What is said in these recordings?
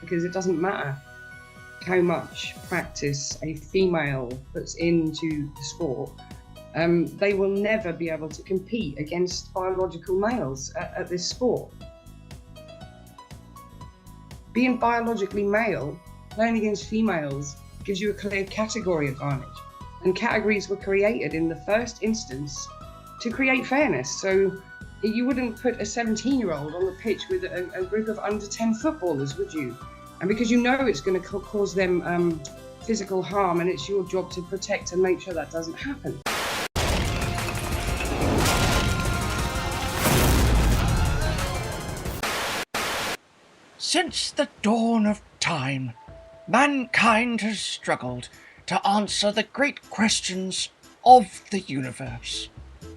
because it doesn't matter how much practice a female puts into the sport. They will never be able to compete against biological males at this sport. Being biologically male, playing against females, gives you a clear category advantage. And categories were created in the first instance to create fairness. So you wouldn't put a 17-year-old on the pitch with a group of under 10 footballers, would you? And because you know it's going to cause them physical harm, and it's your job to protect and make sure that doesn't happen. Since the dawn of time, mankind has struggled to answer the great questions of the universe.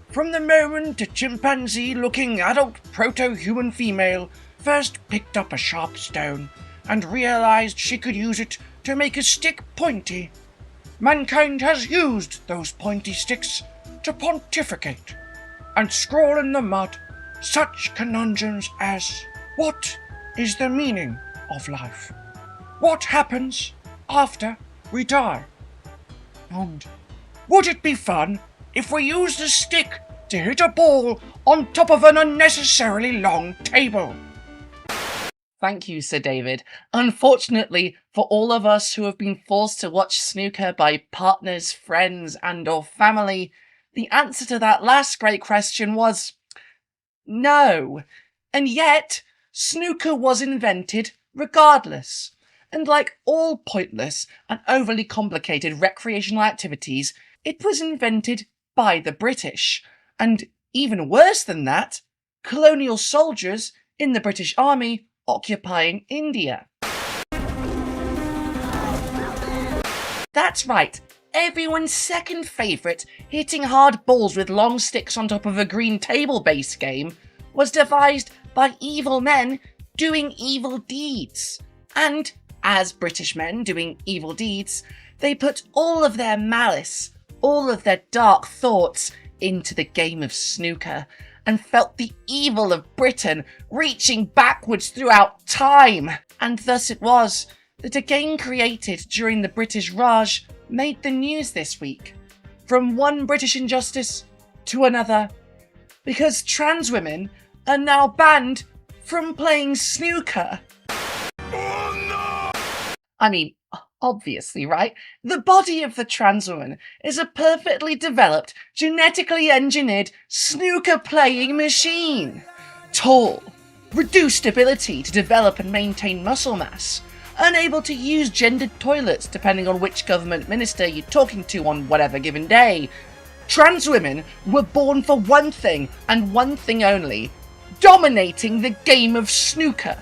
From the moment a chimpanzee-looking adult proto-human female first picked up a sharp stone and realized she could use it to make a stick pointy, mankind has used those pointy sticks to pontificate and scrawl in the mud such conundrums as, what is the meaning of life? What happens after we die? And would it be fun if we used a stick to hit a ball on top of an unnecessarily long table? Thank you, Sir David. Unfortunately, for all of us who have been forced to watch snooker by partners, friends, and/or family, the answer to that last great question was no. And yet, snooker was invented regardless. And like all pointless and overly complicated recreational activities, it was invented by the British. And even worse than that, colonial soldiers in the British Army occupying India. That's right, everyone's second favourite, hitting hard balls with long sticks on top of a green table-based game, was devised by evil men doing evil deeds. And, as British men doing evil deeds, they put all of their malice, all of their dark thoughts into the game of snooker, and felt the evil of Britain reaching backwards throughout time. And thus it was that a game created during the British Raj made the news this week. From one British injustice to another. Because trans women are now banned from playing snooker. Oh no! I mean, obviously, right? The body of the trans woman is a perfectly developed, genetically engineered snooker-playing machine. Tall, reduced ability to develop and maintain muscle mass, unable to use gendered toilets depending on which government minister you're talking to on whatever given day. Trans women were born for one thing and one thing only: dominating the game of snooker.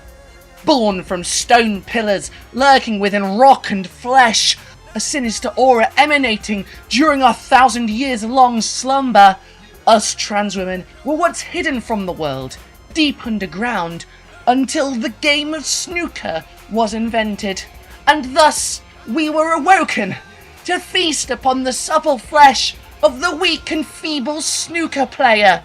Born from stone pillars lurking within rock and flesh, a sinister aura emanating during our 1,000 years long slumber, us trans women were once hidden from the world, deep underground, until the game of snooker was invented. And thus we were awoken to feast upon the supple flesh of the weak and feeble snooker player.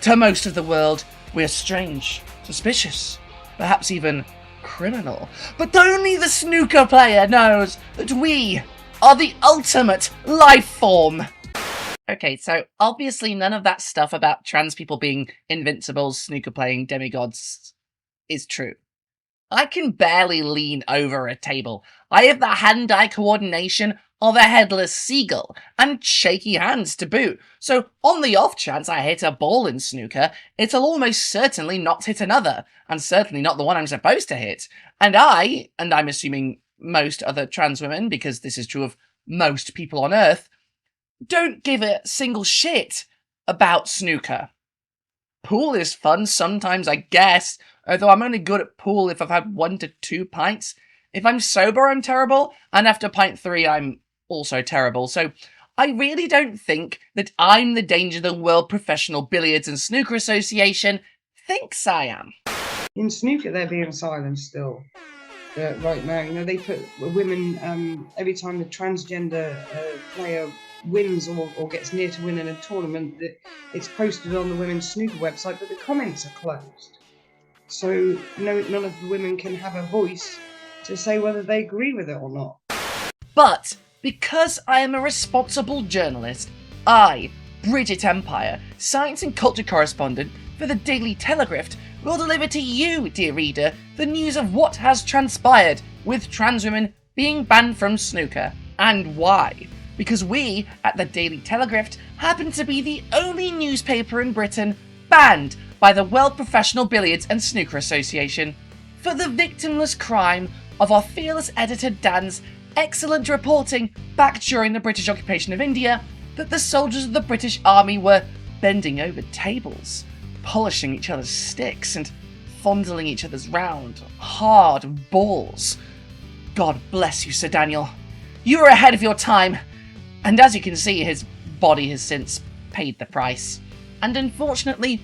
To most of the world, we're strange, suspicious, perhaps even criminal. But only the snooker player knows that we are the ultimate life form. Okay, so obviously none of that stuff about trans people being invincible, snooker playing demigods is true. I can barely lean over a table. I have the hand-eye coordination of a headless seagull, and shaky hands to boot. So on the off chance I hit a ball in snooker, it'll almost certainly not hit another, and certainly not the one I'm supposed to hit. And I'm assuming most other trans women, because this is true of most people on Earth, don't give a single shit about snooker. Pool is fun sometimes, I guess, although I'm only good at pool if I've had 1 to 2 pints. If I'm sober, I'm terrible, and after pint 3, I'm also terrible. So I really don't think that I'm the danger the World Professional Billiards and Snooker Association thinks I am. In snooker, they're being silenced still. Right now, you know, they put women, every time the transgender player wins or gets near to winning a tournament, that it's posted on the women's snooker website, but the comments are closed. So none of the women can have a voice to say whether they agree with it or not. But because I am a responsible journalist, I, Brigitte Empire, science and culture correspondent for the Daily Telegraph, will deliver to you, dear reader, the news of what has transpired with trans women being banned from snooker, and why. Because we, at the Daily Telegraph, happen to be the only newspaper in Britain banned by the World Professional Billiards and Snooker Association for the victimless crime of our fearless editor Dan's excellent reporting back during the British occupation of India that the soldiers of the British Army were bending over tables, polishing each other's sticks, and fondling each other's round, hard balls. God bless you, Sir Daniel. You were ahead of your time, and as you can see, his body has since paid the price. And unfortunately,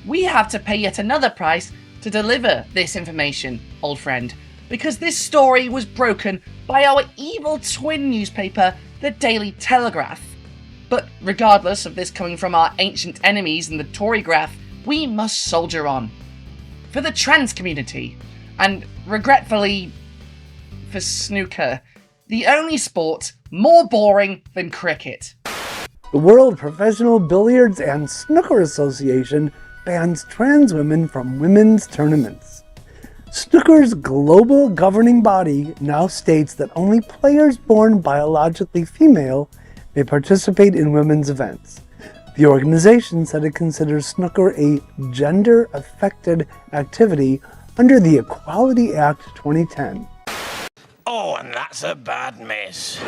we have to pay yet another price to deliver this information, old friend, because this story was broken by our evil twin newspaper, the Daily Telegraph. But regardless of this coming from our ancient enemies in the Tory graph, we must soldier on. For the trans community, and regretfully for snooker, the only sport more boring than cricket. The World Professional Billiards and Snooker Association bans trans women from women's tournaments. Snooker's global governing body now states that only players born biologically female may participate in women's events. The organization said it considers snooker a gender-affected activity under the Equality Act 2010. Oh, and that's a bad miss.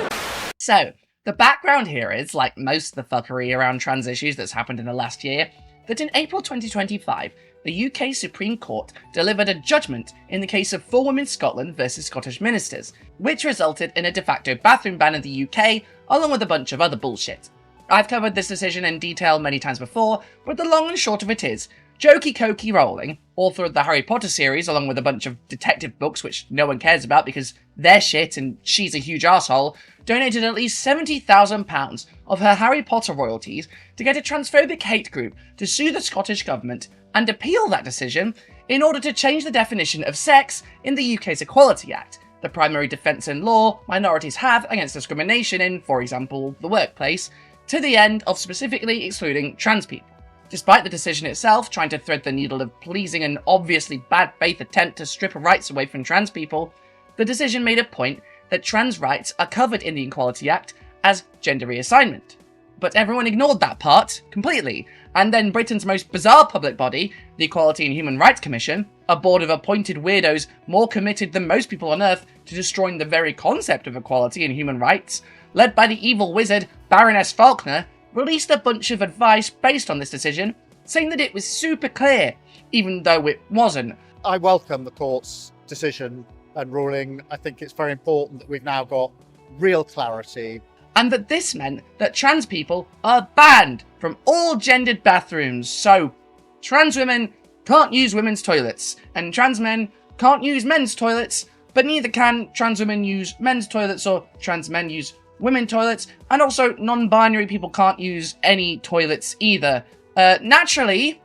So, the background here is, like most of the fuckery around trans issues that's happened in the last year, that in April 2025, the UK Supreme Court delivered a judgment in the case of 4 Women Scotland versus Scottish ministers, which resulted in a de facto bathroom ban in the UK, along with a bunch of other bullshit. I've covered this decision in detail many times before, but the long and short of it is, Jokey Rowling, author of the Harry Potter series along with a bunch of detective books which no one cares about because they're shit and she's a huge arsehole, donated at least £70,000 of her Harry Potter royalties to get a transphobic hate group to sue the Scottish government and appeal that decision in order to change the definition of sex in the UK's Equality Act, the primary defence in law minorities have against discrimination in, for example, the workplace, to the end of specifically excluding trans people. Despite the decision itself trying to thread the needle of pleasing an obviously bad faith attempt to strip rights away from trans people, the decision made a point that trans rights are covered in the Equality Act as gender reassignment. But everyone ignored that part completely, and then Britain's most bizarre public body, the Equality and Human Rights Commission, a board of appointed weirdos more committed than most people on Earth to destroying the very concept of equality and human rights, led by the evil wizard Baroness Faulkner, released a bunch of advice based on this decision, saying that it was super clear, even though it wasn't. I welcome the court's decision and ruling. I think it's very important that we've now got real clarity. And that this meant that trans people are banned from all gendered bathrooms. So, trans women can't use women's toilets, and trans men can't use men's toilets, but neither can trans women use men's toilets or trans men use women's toilets, and also non-binary people can't use any toilets either. Naturally,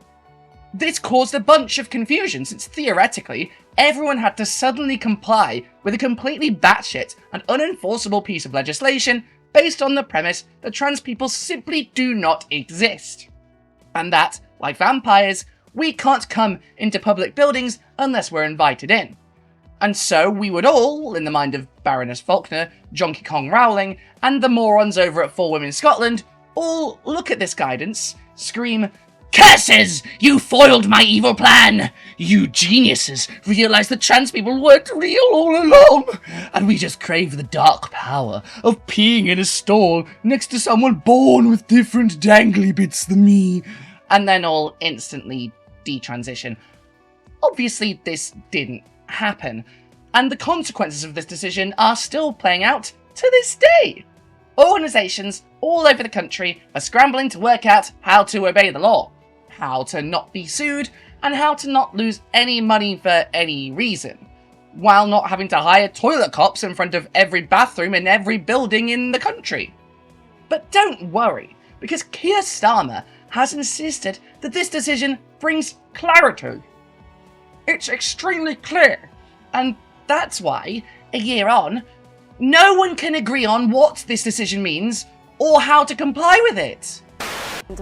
this caused a bunch of confusion, since theoretically, everyone had to suddenly comply with a completely batshit and unenforceable piece of legislation based on the premise that trans people simply do not exist. And that, like vampires, we can't come into public buildings unless we're invited in. And so we would all, in the mind of Baroness Faulkner, Jonky Kong Rowling, and the morons over at 4 Women Scotland, all look at this guidance, scream, "Curses! You foiled my evil plan! You geniuses realised that trans people weren't real all along, and we just crave the dark power of peeing in a stall next to someone born with different dangly bits than me," and then all instantly detransition. Obviously, this didn't happen, and the consequences of this decision are still playing out to this day. Organisations all over the country are scrambling to work out how to obey the law, how to not be sued, and how to not lose any money for any reason, while not having to hire toilet cops in front of every bathroom in every building in the country. But don't worry, because Keir Starmer has insisted that this decision brings clarity. It's extremely clear, and That's why, a year on, no one can agree on what this decision means or how to comply with it.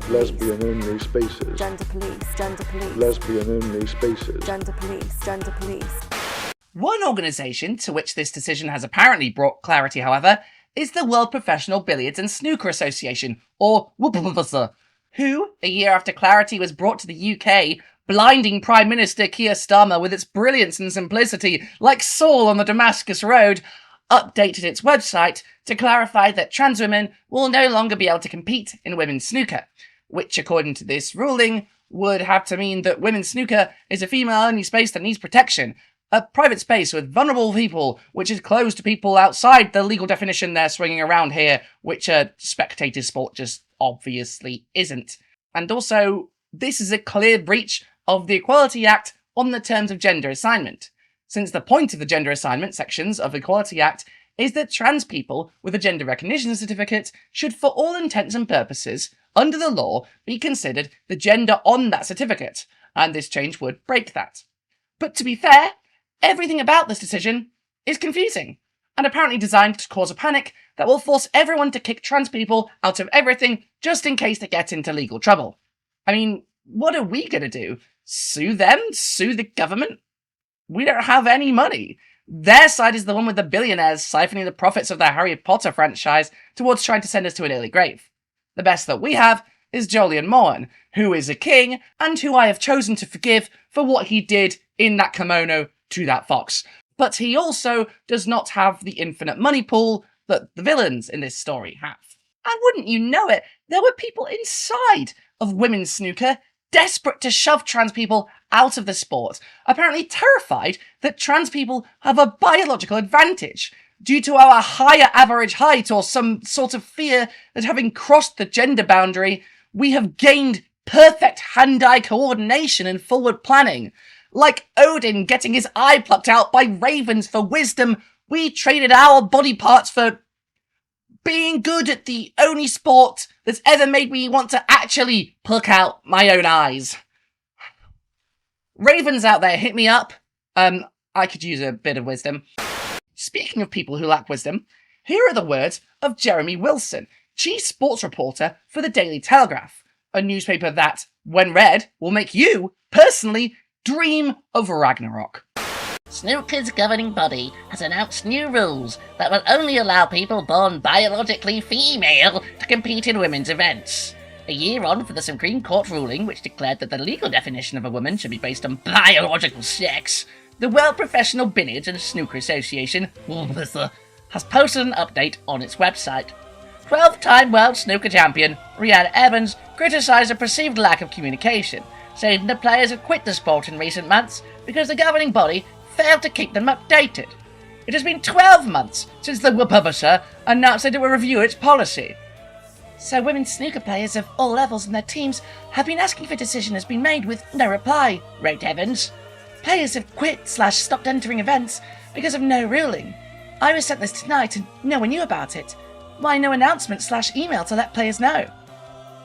Lesbian only spaces. Gender police. Gender police. Lesbian only spaces. Gender police. Gender police. One organisation to which this decision has apparently brought clarity, however, is the World Professional Billiards and Snooker Association, or WPBSA, who, a year after clarity was brought to the UK, blinding Prime Minister Keir Starmer with its brilliance and simplicity, like Saul on the Damascus Road, updated its website to clarify that trans women will no longer be able to compete in women's snooker, which, according to this ruling, would have to mean that women's snooker is a female-only space that needs protection, a private space with vulnerable people, which is closed to people outside the legal definition they're swinging around here, which a spectator sport just obviously isn't. And also, this is a clear breach of the Equality Act on the terms of gender assignment, since the point of the gender assignment sections of the Equality Act is that trans people with a gender recognition certificate should, for all intents and purposes, under the law, be considered the gender on that certificate, and this change would break that. But to be fair, everything about this decision is confusing, and apparently designed to cause a panic that will force everyone to kick trans people out of everything just in case they get into legal trouble. I mean, what are we gonna do? Sue them? Sue the government? We don't have any money. Their side is the one with the billionaires siphoning the profits of the Harry Potter franchise towards trying to send us to an early grave. The best that we have is Jolyon Mohan, who is a king, and who I have chosen to forgive for what he did in that kimono to that fox. But he also does not have the infinite money pool that the villains in this story have. And wouldn't you know it, there were people inside of women's snooker desperate to shove trans people out of the sport, apparently terrified that trans people have a biological advantage due to our higher average height, or some sort of fear that having crossed the gender boundary, we have gained perfect hand-eye coordination and forward planning. Like Odin getting his eye plucked out by ravens for wisdom, we traded our body parts for being good at the only sport that's ever made me want to actually pluck out my own eyes. Ravens out there, hit me up. I could use a bit of wisdom. Speaking of people who lack wisdom, here are the words of Jeremy Wilson, chief sports reporter for the Daily Telegraph, a newspaper that, when read, will make you, personally, dream of Ragnarok. Snooker's governing body has announced new rules that will only allow people born biologically female to compete in women's events. A year on for the Supreme Court ruling, which declared that the legal definition of a woman should be based on biological sex, the World Professional Billiards and Snooker Association has posted an update on its website. 12-time world snooker champion Rhiannon Evans criticised a perceived lack of communication, saying the players have quit the sport in recent months because the governing body failed to keep them updated. It has been 12 months since the WPBSA announced that it will review its policy. So women's snooker players of all levels in their teams have been asking if a decision has been made with no reply, wrote Evans. Players have quit/stopped entering events because of no ruling. I was sent this tonight and no one knew about it. Why no announcement/email to let players know?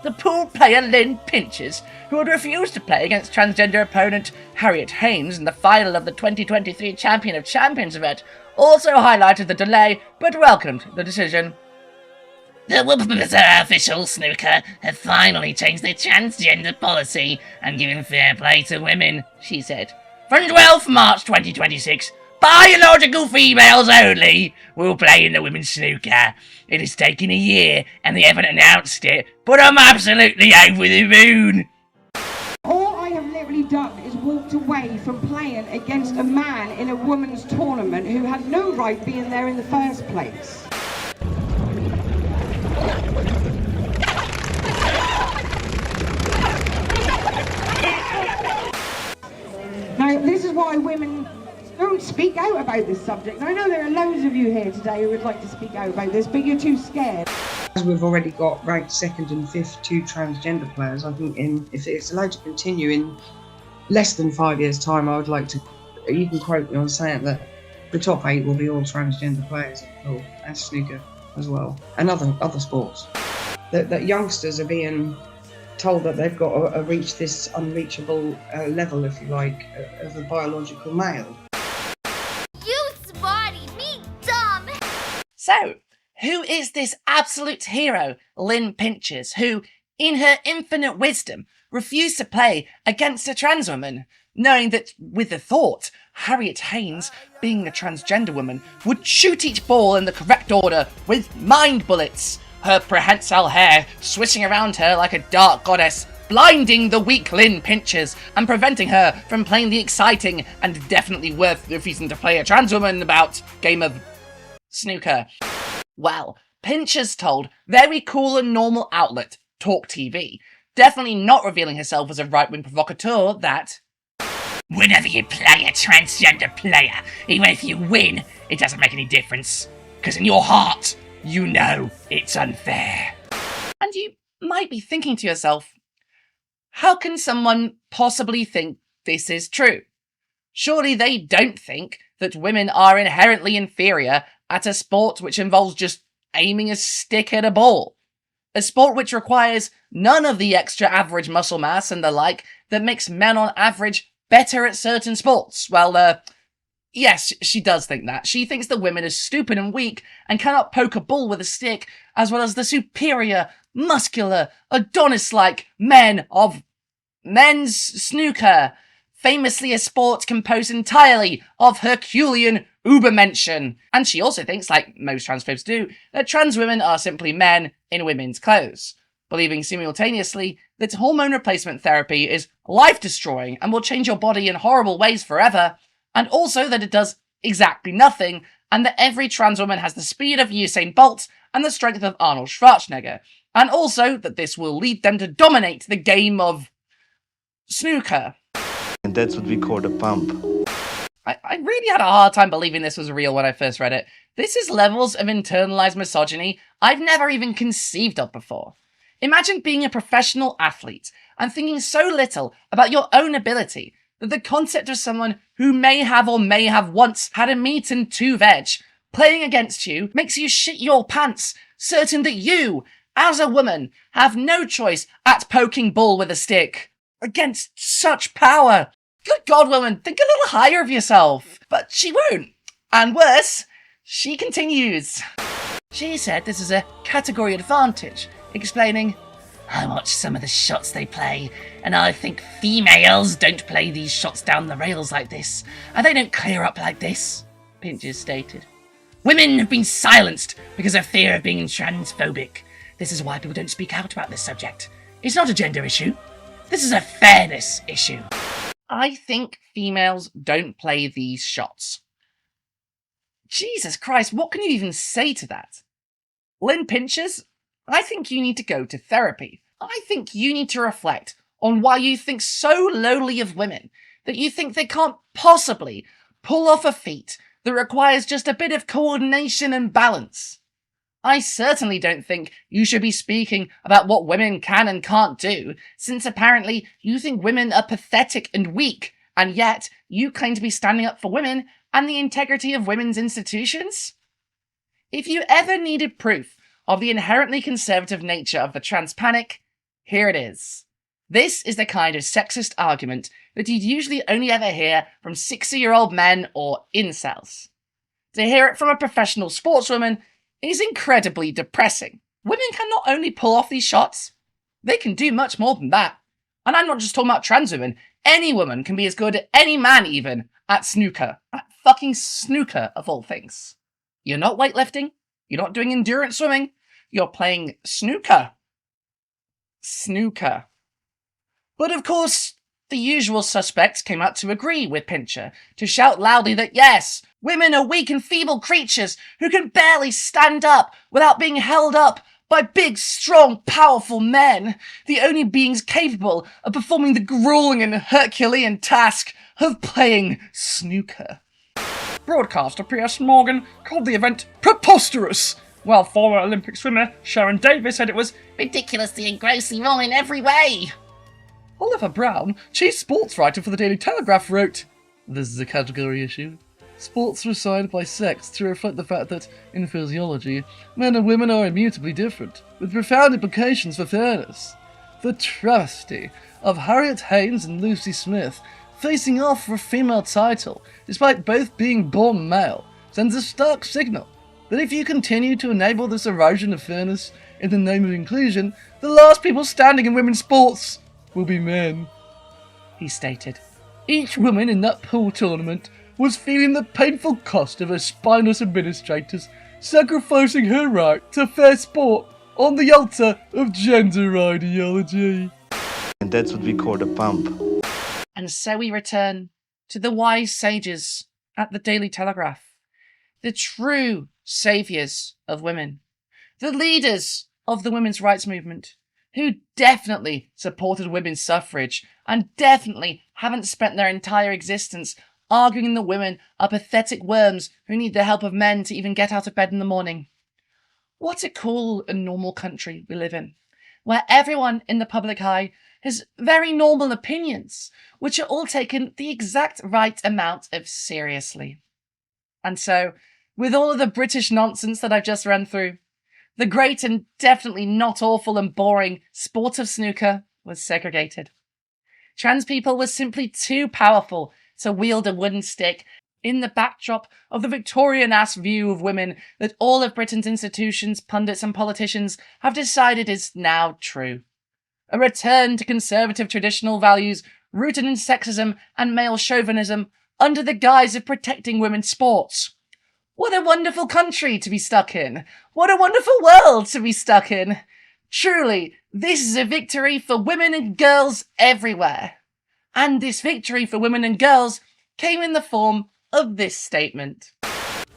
The pool player Lynn Pinches, who had refused to play against transgender opponent Harriet Haynes in the final of the 2023 Champion of Champions event, also highlighted the delay but welcomed the decision. The WPBSA official snooker have finally changed their transgender policy and given fair play to women, she said. From 12th March 2026, biological females only will play in the women's snooker. It has taken a year and they haven't announced it, but I'm absolutely over the moon. All I have literally done is walked away from playing against a man in a women's tournament who had no right being there in the first place. Now, this is why women don't speak out about this subject. I know there are loads of you here today who would like to speak out about this, but you're too scared. As we've already got ranked 2nd and 5th 2 transgender players, I think if it's allowed to continue in less than 5 years' time, I would like to, you can quote me on saying that the top 8 will be all transgender players at pool and snooker as well, and other sports. That youngsters are being told that they've got to reach this unreachable level, if you like, of a biological male. You So, who is this absolute hero, Lynn Pinches, who, in her infinite wisdom, refused to play against a trans woman, knowing that with the thought, Harriet Haynes, being a transgender woman, would shoot each ball in the correct order with mind bullets, her prehensile hair swishing around her like a dark goddess, blinding the weak Lynn Pinches and preventing her from playing the exciting and definitely worth refusing to play a trans woman about game of snooker. Well, Pinches told very cool and normal outlet Talk TV, definitely not revealing herself as a right-wing provocateur, that whenever you play a transgender player, even if you win, it doesn't make any difference. Because in your heart, you know it's unfair. And you might be thinking to yourself, how can someone possibly think this is true? Surely they don't think that women are inherently inferior at a sport which involves just aiming a stick at a ball. A sport which requires none of the extra average muscle mass and the like that makes men on average better at certain sports. Well, yes, she does think that. She thinks that women are stupid and weak and cannot poke a ball with a stick, as well as the superior, muscular, Adonis-like men of men's snooker, famously a sport composed entirely of Herculean Ubermenschen. And she also thinks, like most transphobes do, that trans women are simply men in women's clothes, believing simultaneously that hormone replacement therapy is life-destroying and will change your body in horrible ways forever, and also that it does exactly nothing, and that every trans woman has the speed of Usain Bolt and the strength of Arnold Schwarzenegger, and also that this will lead them to dominate the game of snooker. And that's what we call the pump. I really had a hard time believing this was real when I first read it. This is levels of internalized misogyny I've never even conceived of before. Imagine being a professional athlete and thinking so little about your own ability that the concept of someone who may have once had a meat and two veg playing against you makes you shit your pants, certain that you, as a woman, have no choice at poking ball with a stick. Against such power. Good God, woman, think a little higher of yourself. But she won't. And worse, she continues. She said this is a category advantage, explaining, I watch some of the shots they play, and I think females don't play these shots down the rails like this, and they don't clear up like this, Pinches stated. Women have been silenced because of fear of being transphobic. This is why people don't speak out about this subject. It's not a gender issue. This is a fairness issue. I think females don't play these shots. Jesus Christ, what can you even say to that? Lynn Pinches, I think you need to go to therapy. I think you need to reflect on why you think so lowly of women that you think they can't possibly pull off a feat that requires just a bit of coordination and balance. I certainly don't think you should be speaking about what women can and can't do, since apparently you think women are pathetic and weak, and yet you claim to be standing up for women and the integrity of women's institutions? If you ever needed proof of the inherently conservative nature of the trans panic, here it is. This is the kind of sexist argument that you'd usually only ever hear from 60-year-old men or incels. To hear it from a professional sportswoman is incredibly depressing. Women can not only pull off these shots, they can do much more than that. And I'm not just talking about trans women. Any woman can be as good, any man even, at snooker. At fucking snooker, of all things. You're not weightlifting, you're not doing endurance swimming, you're playing snooker. Snooker. But of course, the usual suspects came out to agree with Pincher, to shout loudly that yes, women are weak and feeble creatures who can barely stand up without being held up by big, strong, powerful men, the only beings capable of performing the grueling and Herculean task of playing snooker. Broadcaster P.S. Morgan called the event preposterous, while former Olympic swimmer Sharon Davis said it was ridiculously and grossly wrong in every way. Oliver Brown, chief sports writer for the Daily Telegraph, wrote, "This is a category issue. Sports are assigned by sex to reflect the fact that, in physiology, men and women are immutably different, with profound implications for fairness. The travesty of Harriet Haynes and Lucy Smith facing off for a female title, despite both being born male, sends a stark signal that if you continue to enable this erosion of fairness in the name of inclusion, the last people standing in women's sports will be men. He stated, each woman in that pool tournament was feeling the painful cost of her spineless administrators sacrificing her right to fair sport on the altar of gender ideology. And that's what we call the pump. And so we return to the wise sages at the Daily Telegraph, the true saviours of women, the leaders of the women's rights movement, who definitely supported women's suffrage and definitely haven't spent their entire existence arguing that women are pathetic worms who need the help of men to even get out of bed in the morning. What a cool and normal country we live in, where everyone in the public eye has very normal opinions, which are all taken the exact right amount of seriously. And so, with all of the British nonsense that I've just run through, the great and definitely not awful and boring sport of snooker was segregated. Trans people were simply too powerful to wield a wooden stick in the backdrop of the Victorian-ass view of women that all of Britain's institutions, pundits and politicians have decided is now true. A return to conservative traditional values rooted in sexism and male chauvinism under the guise of protecting women's sports. What a wonderful country to be stuck in. What a wonderful world to be stuck in. Truly, this is a victory for women and girls everywhere. And this victory for women and girls came in the form of this statement.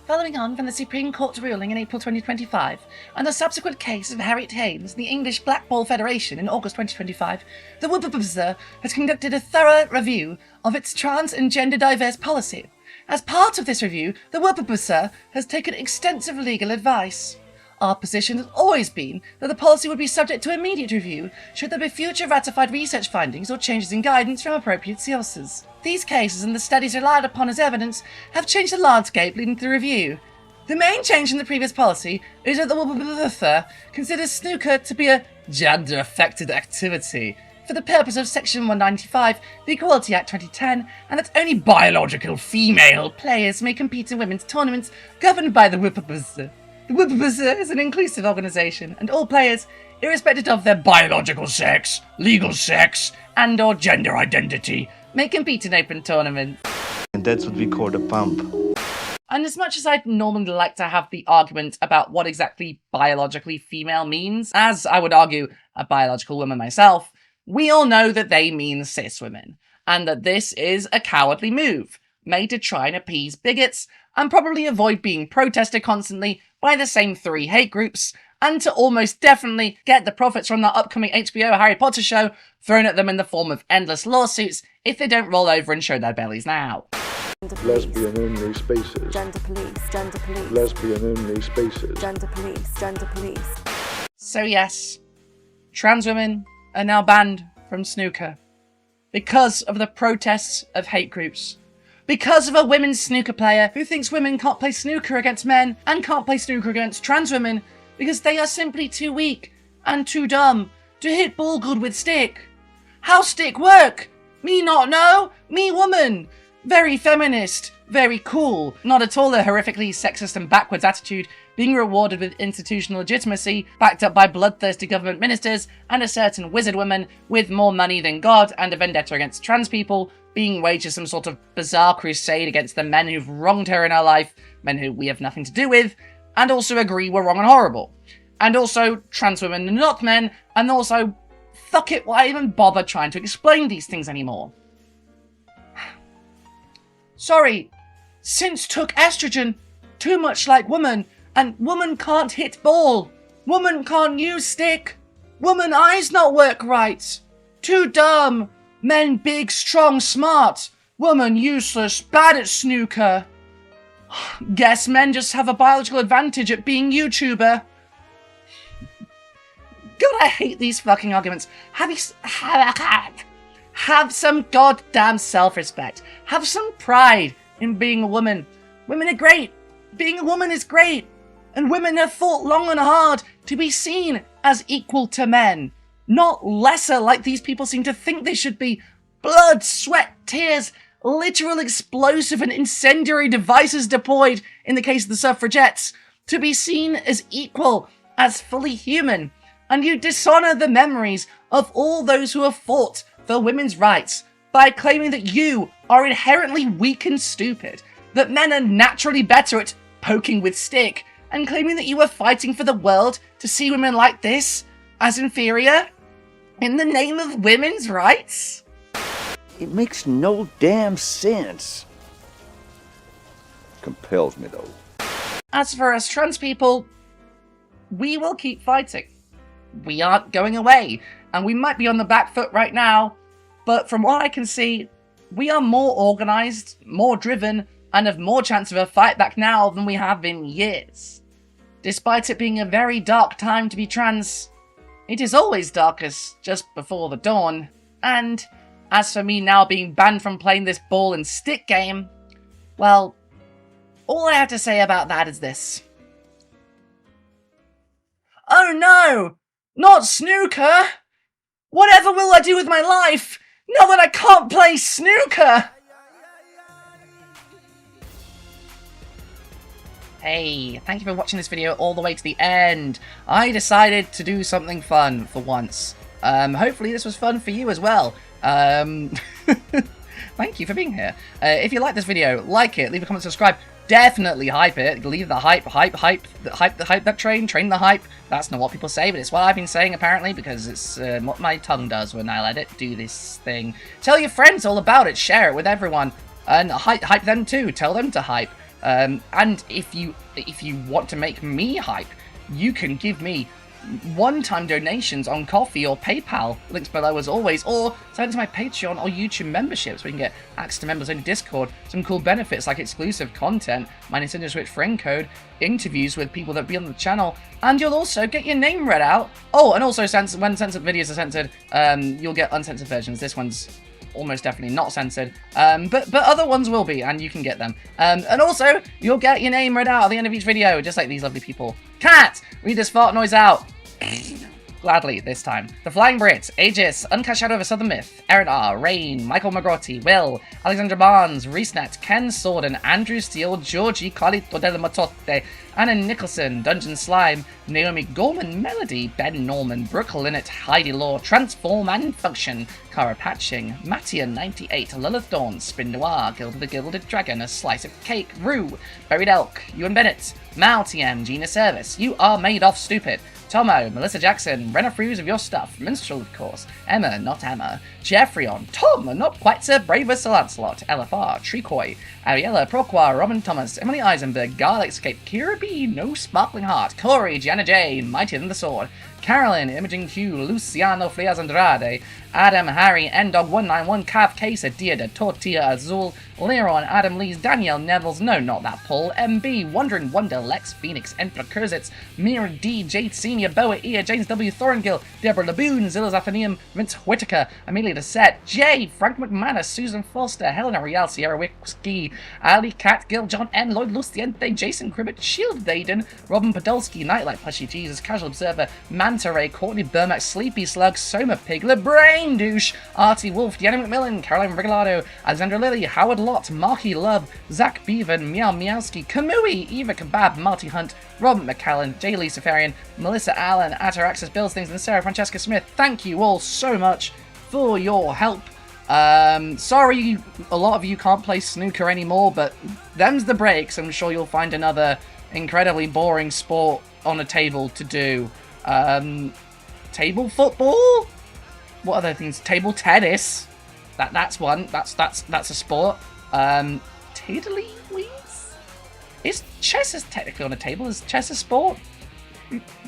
Following on from the Supreme Court ruling in April 2025 and the subsequent case of Harriet Haynes and the English Black Ball Federation in August 2025, the WPBSA has conducted a thorough review of its trans and gender diverse policy. As part of this review, the WPBSA has taken extensive legal advice. Our position has always been that the policy would be subject to immediate review should there be future ratified research findings or changes in guidance from appropriate sources. These cases and the studies relied upon as evidence have changed the landscape leading to the review. The main change in the previous policy is that the WPBSA considers snooker to be a gender-affected activity for the purpose of Section 195 of the Equality Act 2010, and that only biological female players may compete in women's tournaments governed by the WPBSA. The WPBSA is an inclusive organisation, and all players, irrespective of their biological sex, legal sex, and or gender identity, may compete in open tournaments. And that's what we call the pump. And as much as I'd normally like to have the argument about what exactly biologically female means, as I would argue a biological woman myself, we all know that they mean cis women, and that this is a cowardly move, made to try and appease bigots, and probably avoid being protested constantly by the same three hate groups, and to almost definitely get the profits from the upcoming HBO Harry Potter show thrown at them in the form of endless lawsuits if they don't roll over and show their bellies now. Lesbian only spaces. Gender police. Gender police. Lesbian only spaces. Gender police. Gender police. So yes, trans women are now banned from snooker because of the protests of hate groups. Because of a women's snooker player who thinks women can't play snooker against men and can't play snooker against trans women because they are simply too weak and too dumb to hit ball good with stick. How stick work? Me not know. Me woman. Very feminist. Very cool. Not at all a horrifically sexist and backwards attitude, being rewarded with institutional legitimacy, backed up by bloodthirsty government ministers and a certain wizard woman with more money than God and a vendetta against trans people, being waged as some sort of bizarre crusade against the men who've wronged her in her life, men who we have nothing to do with, and also agree we're wrong and horrible. And also, trans women are not men, and also, fuck it, why even bother trying to explain these things anymore? Sorry, since took estrogen, too much like woman, and woman can't hit ball. Woman can't use stick. Woman eyes not work right. Too dumb. Men big, strong, smart. Woman useless, bad at snooker. Guess men just have a biological advantage at being YouTuber. God, I hate these fucking arguments. Have some goddamn self-respect. Have some pride in being a woman. Women are great. Being a woman is great. And women have fought long and hard to be seen as equal to men. Not lesser like these people seem to think they should be. Blood, sweat, tears, literal explosive and incendiary devices deployed in the case of the suffragettes. to be seen as equal, as fully human, and you dishonor the memories of all those who have fought for women's rights by claiming that you are inherently weak and stupid, that men are naturally better at poking with stick, and claiming that you are fighting for the world to see women like this as inferior in the name of women's rights? It makes no damn sense. Compels me, though. As for us trans people, we will keep fighting. We aren't going away, and we might be on the back foot right now, but from what I can see, we are more organised, more driven, and have more chance of a fight back now than we have in years. Despite it being a very dark time to be trans, it is always darkest just before the dawn, and as for me now being banned from playing this ball and stick game, well, all I have to say about that is this. Oh no! Not snooker! Whatever will I do with my life, now that I can't play snooker? Hey, thank you for watching this video all the way to the end. I decided to do something fun for once. Hopefully this was fun for you as well. Thank you for being here. If you like this video, like it, leave a comment, subscribe. Definitely hype it. Leave the hype that train the hype. That's not what people say, but it's what I've been saying apparently, because it's what my tongue does when I let it do this thing. Tell your friends all about it. Share it with everyone, and hype them too. Tell them to hype. And if you want to make me hype, you can give me one-time donations on Ko-fi or PayPal, links below as always, or sign to my Patreon or YouTube memberships where you can get access to members only Discord, some cool benefits like exclusive content, my Nintendo Switch friend code, interviews with people that be on the channel, and you'll also get your name read out. Oh, and also when censored videos are censored, you'll get uncensored versions. This one's almost definitely not censored, but other ones will be, and you can get them. And also, you'll get your name read out at the end of each video, just like these lovely people. Cat, read this fart noise out. Gladly, this time. The Flying Brit, Aegis, Uncast Shadow of a Southern Myth, Erin R, Rain, Michael Magrotti, Will, Alexandra Barnes, Reesnet, Ken Sorden, Andrew Steele, Georgie Carlito del Matotte, Anna Nicholson, Dungeon Slime, Naomi Gorman, Melody, Ben Norman, Brooke Linnet, Heidi Law, Transform and Function, Cara Patching, Mattia98, Lilith Dawn, Spin Noir, Gilded the Gilded Dragon, A Slice of Cake, Rue, Buried Elk, Ewan Bennett, Mal TM, Gina Service, You Are Made Off Stupid, Tomo, Melissa Jackson, Renna Frews of Your Stuff, Minstrel of course, Emma, not Emma, Jeffreyon, Tom, not quite Sir Braver Sir Lancelot, LFR, Tricoi, Ariella, Proqua, Robin Thomas, Emily Eisenberg, Garlic Escape, Kira B, No Sparkling Heart, Corey, Gianna J, Mightier Than the Sword, Carolyn, Imogen Q, Luciano Flias Andrade, Adam, Harry, Ndog191, Cav Case, Dia de Tortilla Azul, Leron, Adam Lees, Danielle Nevels, no, not that Paul, MB, Wondering Wonder, Lex, Phoenix, Emperor Kurzitz, Mira D, Jade Senior, Boa Ear, James W. Thorngill, Deborah Laboon, Zilla Zathanium, Vince Whitaker, Amelia Dessette, Jay, Frank McManus, Susan Foster, Helena Rial, Sierra Whiskey, Ali Cat, Gil, John N, Lloyd Luciente, Jason Cribbett, Shield Vaden, Robin Podolsky, Nightlight, Plushy Jesus, Casual Observer, Manta Ray, Courtney Burmack, Sleepy Slug, Soma Pig, LeBrain Douche, Artie Wolf, Deanna McMillan, Caroline Regalado, Alexandra Lilly, Howard Lott, Marky Love, Zach Beavan, Meow Meowski, Kamui, Eva Kebab, Marty Hunt, Robin McCallan, J. Lee Safarian, Melissa Allen, Ataraxis Builds Things, and Sarah Francesca Smith. Thank you all so much for your help. Sorry a lot of you can't play snooker anymore, but them's the breaks. I'm sure you'll find another incredibly boring sport on a table to do. Table football? What other things? Table tennis. That's one. That's a sport. Tiddlywinks? Is chess technically on a table? Is chess a sport?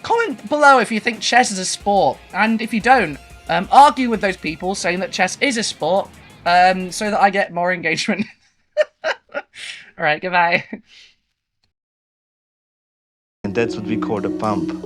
Comment below if you think chess is a sport, and if you don't, argue with those people saying that chess is a sport, so that I get more engagement. Alright, goodbye. And that's what we call the pump.